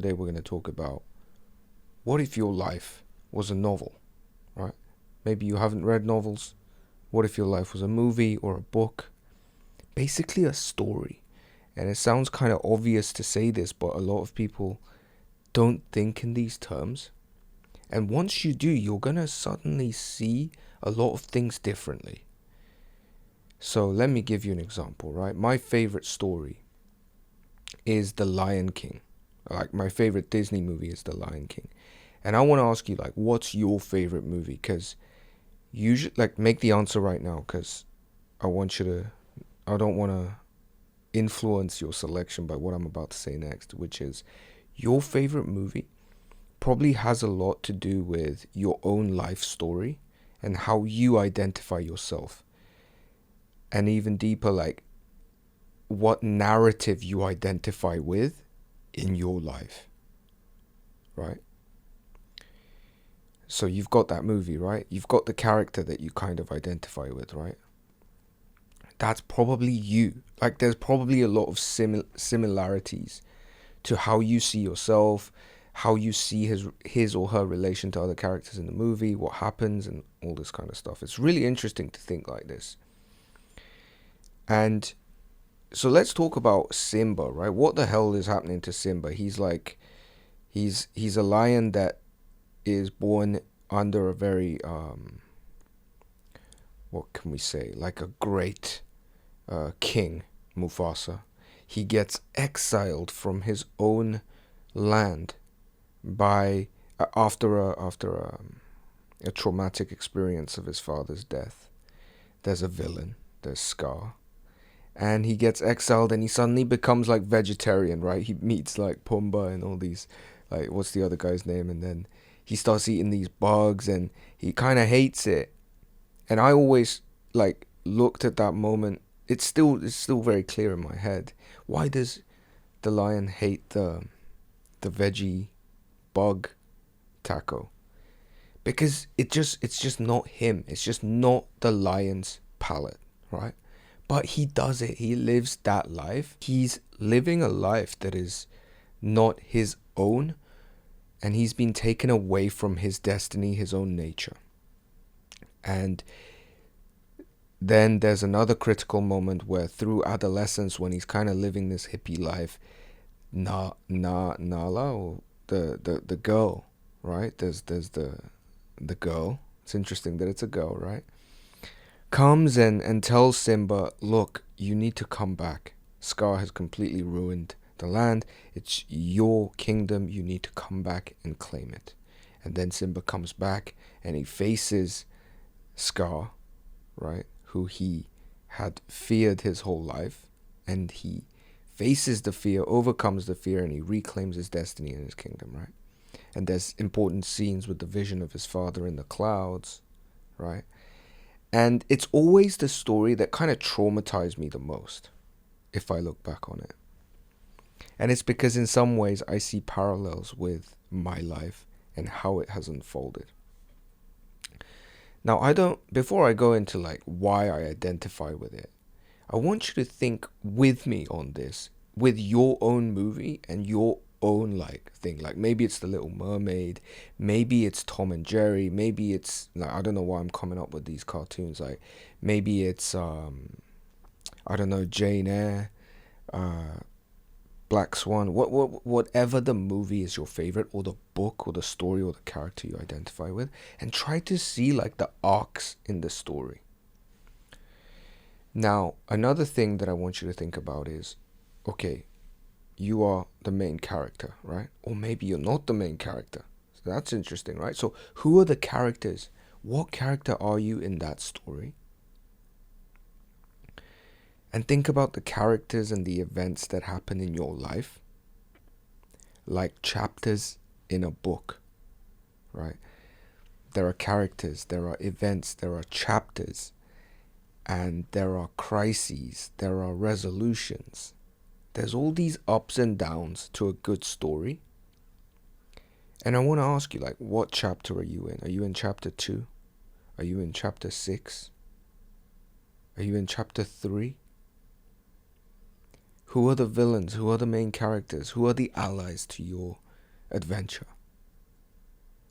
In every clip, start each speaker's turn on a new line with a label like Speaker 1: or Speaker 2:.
Speaker 1: today we're going to talk about what if your life was a novel, right? Maybe you haven't read novels. What if your life was a movie or a book? Basically a story. And it sounds kind of obvious to say this, but a lot of people don't think in these terms. And once you do, you're going to suddenly see a lot of things differently. So let me give you an example, right? My favorite story is The Lion King. Like, my favorite Disney movie is The Lion King. And I want to ask you, like, what's your favorite movie? Because you should, like, make the answer right now, because I don't want to influence your selection by what I'm about to say next, which is your favorite movie probably has a lot to do with your own life story and how you identify yourself. And even deeper, like, what narrative you identify with in your life, right? So you've got that movie, right? You've got the character that you kind of identify with, right? That's probably you. Like, there's probably a lot of similarities to how you see yourself, how you see his or her relation to other characters in the movie, what happens, and all this kind of stuff. It's really interesting to think like this. And so let's talk about Simba, right? What the hell is happening to Simba? He's a lion that is born under a very what can we say? Like a great king, Mufasa. He gets exiled from his own land by after a traumatic experience of his father's death. There's a villain. There's Scar. And he gets exiled and he suddenly becomes like vegetarian, right? He meets like Pumbaa and all these, like, what's the other guy's name? And then he starts eating these bugs and he kind of hates it. And I always like looked at that moment. It's still very clear in my head. Why does the lion hate the veggie bug taco? Because it's just not him. It's just not the lion's palate, right? But he does it. He lives that life. He's living a life that is not his own, and he's been taken away from his destiny, his own nature. And then there's another critical moment where through adolescence, when he's kind of living this hippie life, Nala, or the girl, right? There's the girl. It's interesting that it's a girl, right? Comes and tells Simba, look, you need to come back. Scar has completely ruined the land. It's your kingdom. You need to come back and claim it. And then Simba comes back and he faces Scar, right? Who he had feared his whole life. And he faces the fear, overcomes the fear, and he reclaims his destiny in his kingdom, right? And there's important scenes with the vision of his father in the clouds, right? And it's always the story that kind of traumatized me the most, if I look back on it. And it's because in some ways I see parallels with my life and how it has unfolded. Now, before I go into like why I identify with it, I want you to think with me on this, with your own movie and your own like thing. Like, maybe it's The Little Mermaid, maybe it's Tom and Jerry, maybe it's like, I don't know why I'm coming up with these cartoons. Like, maybe it's I don't know, Jane Eyre, Black Swan, whatever the movie is your favorite, or the book or the story or the character you identify with, and try to see like the arcs in the story. Now, another thing that I want you to think about is, okay, you are the main character, right? Or maybe you're not the main character. So that's interesting, right? So who are the characters? What character are you in that story? And think about the characters and the events that happen in your life, like chapters in a book, right? There are characters, there are events, there are chapters, and there are crises, there are resolutions. There's all these ups and downs to a good story. And I want to ask you, like, what chapter are you in? Are you in chapter 2? Are you in chapter 6? Are you in chapter 3? Who are the villains? Who are the main characters? Who are the allies to your adventure.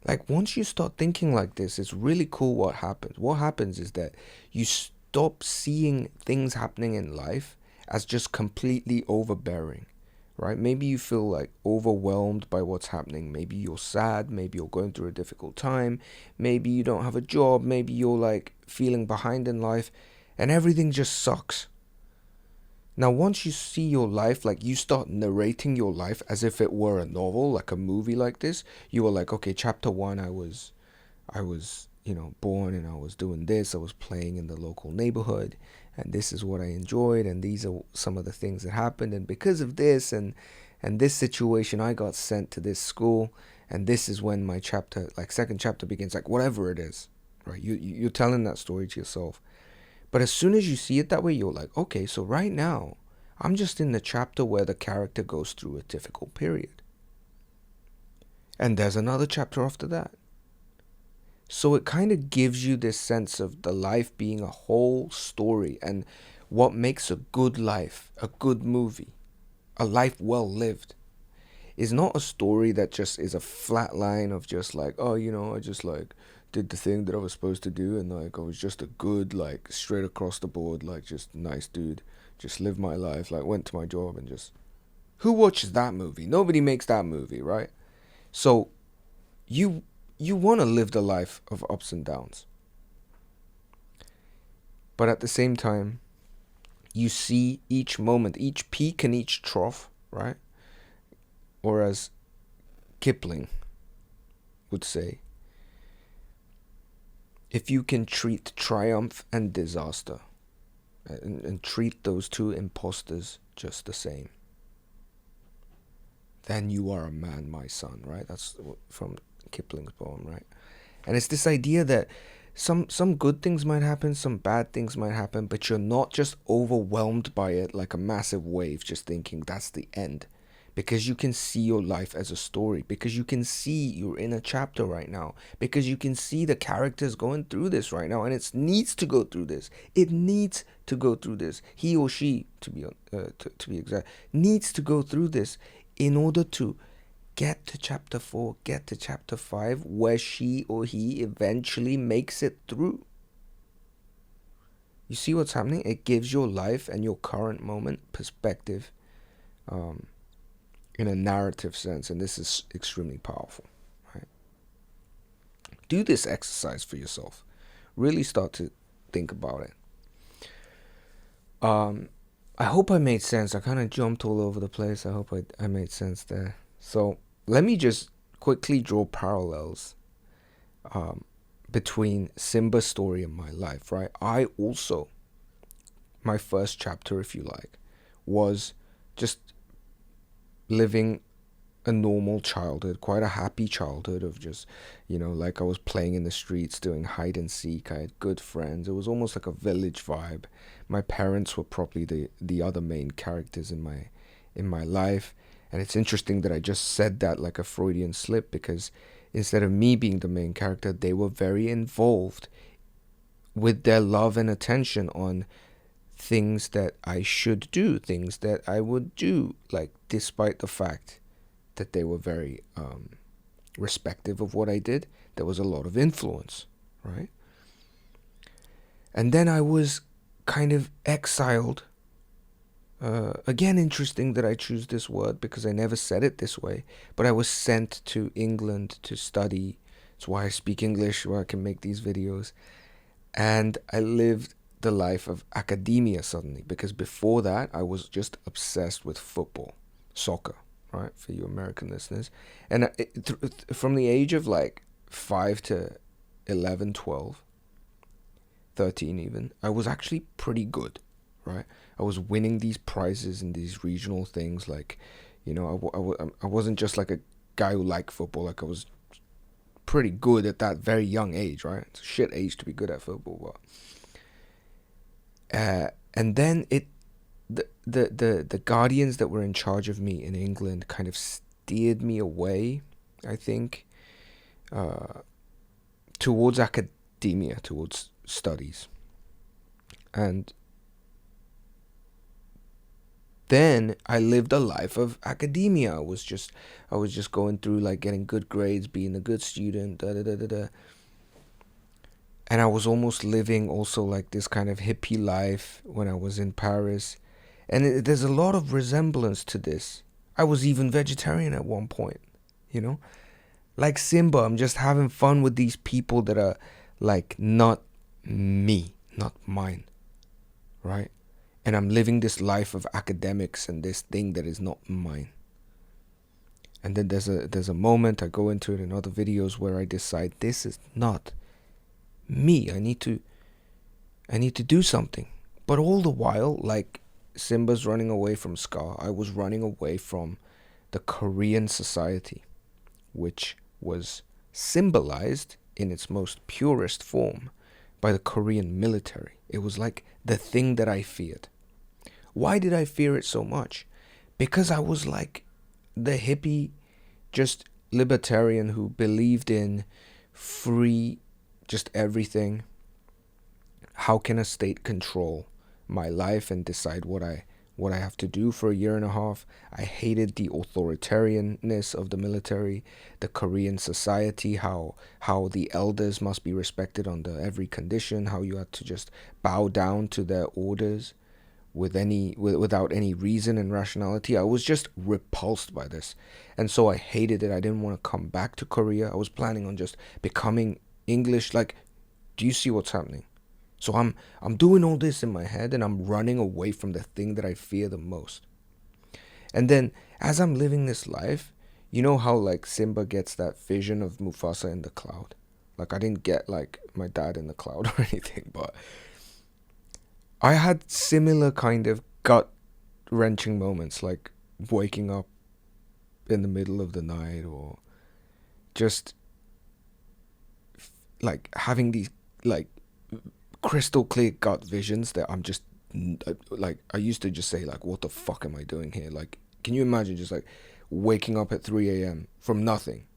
Speaker 1: Like, once you start thinking like this, it's really cool what happens. What happens is that you stop seeing things happening in life as just completely overbearing, right? Maybe you feel like overwhelmed by what's happening. Maybe you're sad. Maybe you're going through a difficult time. Maybe you don't have a job. Maybe you're like feeling behind in life and everything just sucks. Now, once you see your life, like you start narrating your life as if it were a novel, like a movie like this. You were like, okay, chapter one, I was, born and I was doing this. I was playing in the local neighborhood, and this is what I enjoyed, and these are some of the things that happened, and because of this and this situation, I got sent to this school, and this is when my chapter, like second chapter, begins. Like whatever it is, right? You're telling that story to yourself. But as soon as you see it that way, you're like, okay, so right now, I'm just in the chapter where the character goes through a difficult period. And there's another chapter after that. So it kind of gives you this sense of the life being a whole story and what makes a good life, a good movie, a life well lived is not a story that just is a flat line of just like, oh, I just like did the thing that I was supposed to do, and like I was just a good, like straight across the board, like just nice dude, just lived my life, like went to my job and just, who watches that movie? Nobody makes that movie, right? So you you want to live the life of ups and downs, but at the same time, you see each moment, each peak and each trough, right? Or as Kipling would say, if you can treat triumph and disaster and treat those two imposters just the same, then you are a man, my son, right? That's from Kipling's poem, right? And it's this idea that some good things might happen, some bad things might happen, but you're not just overwhelmed by it like a massive wave, just thinking that's the end. Because you can see your life as a story, because you can see you're in a chapter right now, because you can see the characters going through this right now, and it needs to go through this. It needs to go through this. He or she, to be exact, needs to go through this in order to get to chapter 4, get to chapter 5, where she or he eventually makes it through. You see what's happening? It gives your life and your current moment perspective, in a narrative sense, and this is extremely powerful, right? Do this exercise for yourself. Really start to think about it. I hope I made sense. I kind of jumped all over the place. I hope I made sense there. So let me just quickly draw parallels between Simba's story and my life, right? I also, my first chapter, if you like, was just living a normal childhood, quite a happy childhood of just, like I was playing in the streets, doing hide and seek. I had good friends. It was almost like a village vibe. My parents were probably the other main characters in my life. And it's interesting that I just said that like a Freudian slip, because instead of me being the main character, they were very involved with their love and attention on things that I should do, things that I would do, like despite the fact that they were very respective of what I did, there was a lot of influence, right? And then I was kind of exiled. Again, interesting that I choose this word because I never said it this way, but I was sent to England to study. It's why I speak English, why I can make these videos. And I lived the life of academia suddenly, because before that I was just obsessed with football, soccer, right, for you American listeners. And from the age of like 5 to 11, 12, 13 even, I was actually pretty good, right? I was winning these prizes in these regional things, like, I wasn't just like a guy who liked football, like I was pretty good at that very young age, right? It's a shit age to be good at football, but and then the guardians that were in charge of me in England kind of steered me away, I think, towards academia, towards studies. And then I lived a life of academia. I was just going through like getting good grades, being a good student, da da da da da. And I was almost living also like this kind of hippie life when I was in Paris. And there's a lot of resemblance to this. I was even vegetarian at one point, you know? Like Simba, I'm just having fun with these people that are like not me, not mine, right? And I'm living this life of academics and this thing that is not mine. And then there's a moment, I go into it in other videos, where I decide this is not me. I need to do something. But all the while, like Simba's running away from Scar, I was running away from the Korean society, which was symbolized in its most purest form by the Korean military. It was like the thing that I feared. Why did I fear it so much? Because I was like the hippie, just libertarian who believed in free, just everything. How can a state control my life and decide what I have to do for a year and a half? I hated the authoritarianness of the military, the Korean society, how the elders must be respected under every condition, how you had to just bow down to their orders without any reason and rationality. I was just repulsed by this. And so I hated it. I didn't want to come back to Korea. I was planning on just becoming English. Like, do you see what's happening? So I'm doing all this in my head, and I'm running away from the thing that I fear the most. And then as I'm living this life, you know how like Simba gets that vision of Mufasa in the cloud? Like, I didn't get like my dad in the cloud or anything, but I had similar kind of gut wrenching moments, like waking up in the middle of the night, or just like having these like crystal clear gut visions that I'm just like, I used to just say like, what the fuck am I doing here? Like, can you imagine just like waking up at 3 a.m. from nothing,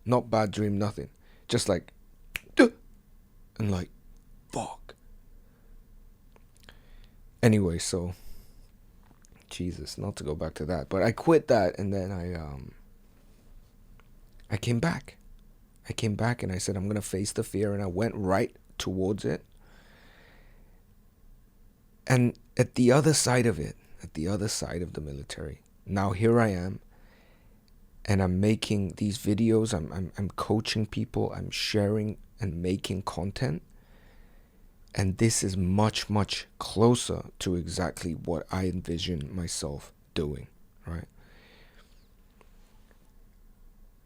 Speaker 1: not bad dream, nothing, just like "Duh," and like, fuck. Anyway, so Jesus, not to go back to that, but I quit that, and then I came back. I came back and I said, I'm gonna face the fear, and I went right towards it. And at the other side of it, at the other side of the military, now here I am, and I'm making these videos. I'm coaching people. I'm sharing and making content. And this is much, much closer to exactly what I envision myself doing, right?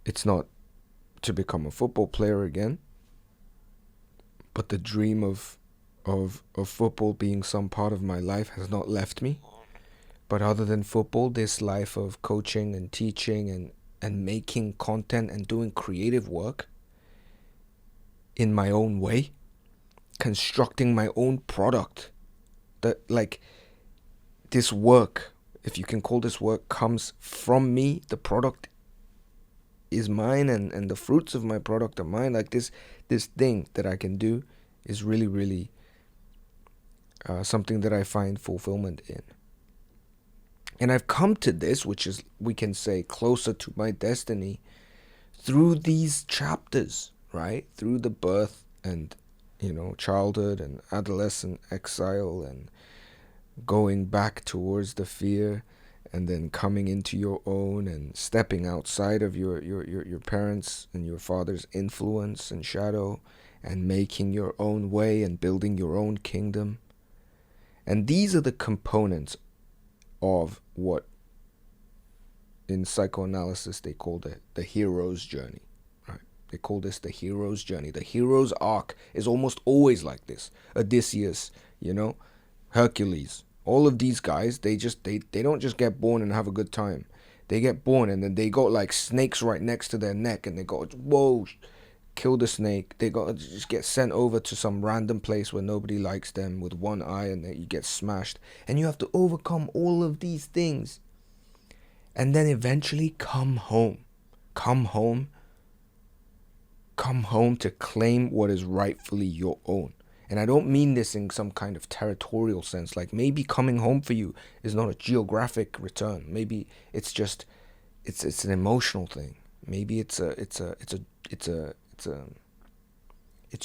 Speaker 1: It's not to become a football player again, but the dream of football being some part of my life has not left me. But other than football, this life of coaching and teaching and making content and doing creative work in my own way, constructing my own product, that like this work, if you can call this work, comes from me. The product is mine, and the fruits of my product are mine. Like this thing that I can do is really, really something that I find fulfillment in. And I've come to this, which is, we can say, closer to my destiny through these chapters, right? Through the birth and, childhood and adolescent exile, and going back towards the fear, and then coming into your own and stepping outside of your parents and your father's influence and shadow, and making your own way and building your own kingdom. And these are the components of what in psychoanalysis they call the hero's journey, right? They call this the hero's journey. The hero's arc is almost always like this. Odysseus, Hercules, all of these guys, they don't just get born and have a good time. They get born and then they got like snakes right next to their neck, and they go, whoa, kill the snake. They got to just get sent over to some random place where nobody likes them with one eye, and then you get smashed. And you have to overcome all of these things. And then eventually come home. Come home to claim what is rightfully your own. And I don't mean this in some kind of territorial sense. Like maybe coming home for you is not a geographic return. Maybe it's just it's an emotional thing. Maybe it's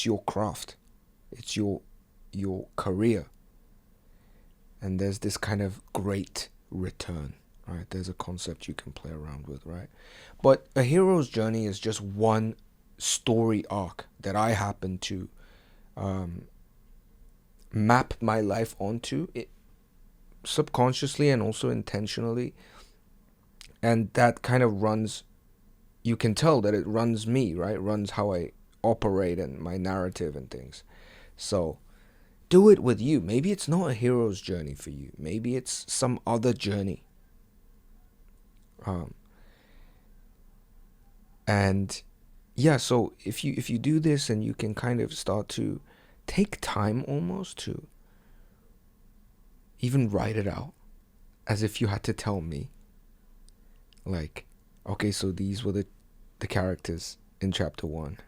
Speaker 1: your craft. It's your career. And there's this kind of great return, right? There's a concept you can play around with, right? But a hero's journey is just one story arc that I happen to map my life onto it subconsciously and also intentionally. And that kind of runs, you can tell that it runs me, right? It runs how I operate and my narrative and things. So do it with you. Maybe it's not a hero's journey for you. Maybe it's some other journey. And yeah, so if you do this, and you can kind of start to take time almost to even write it out as if you had to tell me, like, okay, so these were the characters in chapter 1,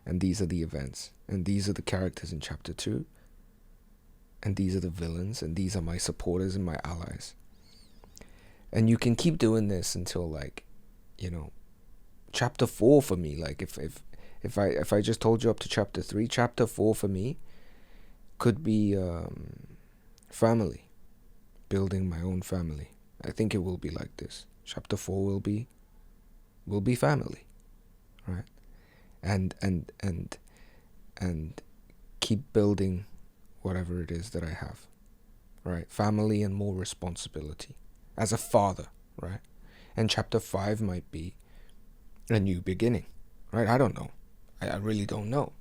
Speaker 1: and these are the events, and these are the characters in chapter 2, and these are the villains, and these are my supporters and my allies. And you can keep doing this until, like, chapter 4 for me, like if I just told you up to chapter 3, chapter 4 for me could be family, building my own family. I think it will be like this. Chapter 4 will be family, right? And keep building whatever it is that I have, right? Family and more responsibility as a father, right? And chapter 5 might be a new beginning, right? I don't know. I really don't know.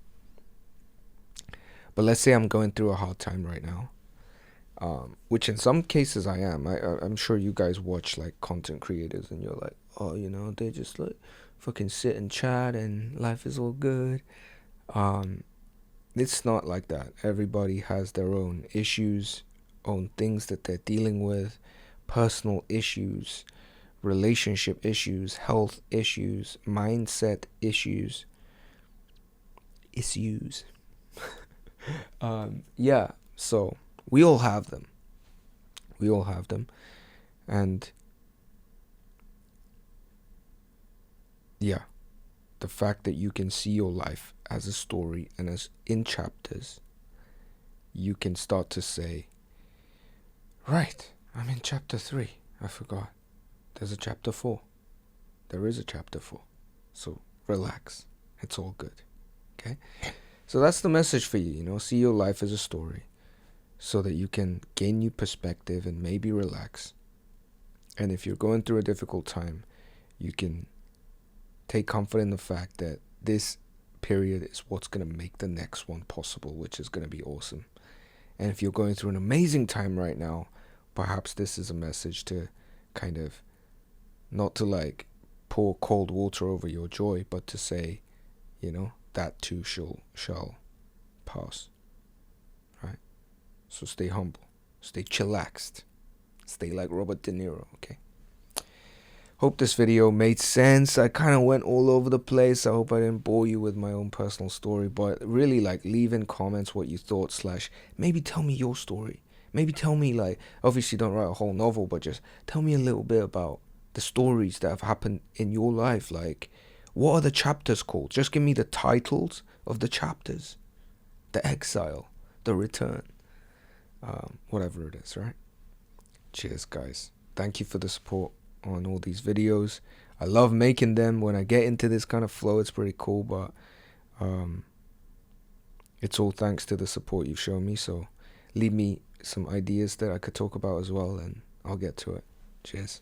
Speaker 1: But let's say I'm going through a hard time right now, which in some cases I am. I'm sure you guys watch like content creators and you're like, oh, they just like fucking sit and chat and life is all good. It's not like that. Everybody has their own issues, own things that they're dealing with, personal issues, relationship issues, health issues, mindset issues. Yeah, so we all have them. And yeah, the fact that you can see your life as a story and as in chapters, you can start to say, right, I'm in chapter 3. I forgot. There's a chapter 4. There is a chapter 4. So relax. It's all good. Okay? So that's the message for you, see your life as a story so that you can gain new perspective and maybe relax. And if you're going through a difficult time, you can take comfort in the fact that this period is what's going to make the next one possible, which is going to be awesome. And if you're going through an amazing time right now, perhaps this is a message to kind of not to like pour cold water over your joy, but to say, that too shall pass. Right? So stay humble, stay chillaxed, stay like Robert De Niro, okay? Hope this video made sense. I kind of went all over the place. I hope I didn't bore you with my own personal story, but really, like, leave in comments what you thought, / maybe tell me your story. Maybe tell me, like, obviously don't write a whole novel, but just tell me a little bit about the stories that have happened in your life. Like, what are the chapters called? Just give me the titles of the chapters. The Exile, The Return, whatever it is, right? Cheers, guys. Thank you for the support on all these videos. I love making them. When I get into this kind of flow, it's pretty cool, but it's all thanks to the support you've shown me. So leave me some ideas that I could talk about as well, and I'll get to it. Cheers.